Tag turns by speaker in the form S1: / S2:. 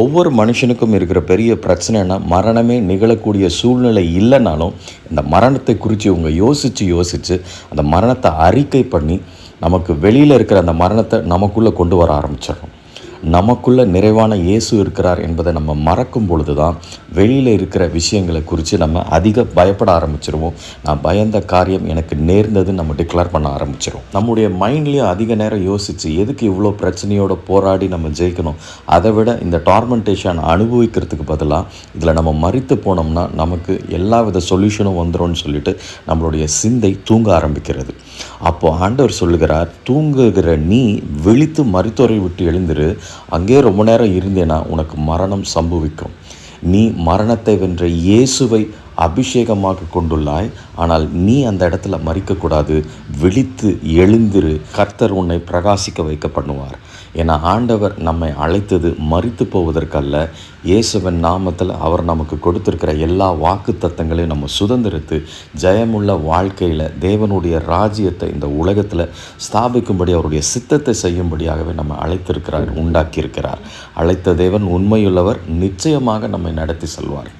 S1: ஒவ்வொரு மனுஷனுக்கும் இருக்கிற பெரிய பிரச்சனைனா மரணமே நிகழக்கூடிய சூழ்நிலை இல்லைனாலும் இந்த மரணத்தை குறித்து இவங்க யோசித்து அந்த மரணத்தை அறிக்கை பண்ணி நமக்கு வெளியில் இருக்கிற அந்த மரணத்தை நமக்குள்ளே கொண்டு வர ஆரம்பிச்சிடணும். நமக்குள்ளே நிறைவான இயேசு இருக்கிறார் என்பதை நம்ம மறக்கும் பொழுது தான் வெளியில் இருக்கிற விஷயங்களை குறித்து நம்ம அதிக பயப்பட ஆரம்பிச்சிருவோம். நான் பயந்த காரியம் எனக்கு நேர்ந்ததுன்னு நம்ம டிக்ளேர் பண்ண ஆரம்பிச்சிடும். நம்முடைய மைண்ட்லேயும் அதிக நேரம் யோசித்து எதுக்கு இவ்வளோ பிரச்சனையோடு போராடி நம்ம ஜெயிக்கணும், அதை விட இந்த டார்மெண்டேஷன் அனுபவிக்கிறதுக்கு பதிலாக இதில் நம்ம மறித்து போனோம்னா நமக்கு எல்லா வித சொல்யூஷனும் வந்துடும்னு சொல்லிட்டு நம்மளுடைய சிந்தை தூங்க ஆரம்பிக்கிறது. அப்போது ஆண்டவர் சொல்லுகிறார், தூங்குகிற நீ விழித்து மரித்தோரை விட்டு எழுந்திரு, அங்கே ரொம்ப நேரம் இருந்தேன்னா உனக்கு மரணம் சம்பவிக்கும். நீ மரணத்தை வென்ற இயேசுவை அபிஷேகமாக கொண்டுள்ளாய், ஆனால் நீ அந்த இடத்துல மறிக்கக்கூடாது. விழித்து எழுந்திரு, கர்த்தர் உன்னை பிரகாசிக்க வைக்க பண்ணுவார். ஏன்னா ஆண்டவர் நம்மை அழைத்தது மறித்து போவதற்கல்ல, இயேசுவின் நாமத்தில் அவர் நமக்கு கொடுத்திருக்கிற எல்லா வாக்கு தத்தங்களையும் நம்ம சுதந்திரித்து ஜெயமுள்ள வாழ்க்கையில் தேவனுடைய ராஜ்யத்தை இந்த உலகத்தில் ஸ்தாபிக்கும்படி அவருடைய சித்தத்தை செய்யும்படியாகவே நம்ம அழைத்திருக்கிறார், உண்டாக்கியிருக்கிறார். அழைத்த தேவன் உண்மையுள்ளவர், நிச்சயமாக நம்மை நடத்தி செல்வார்.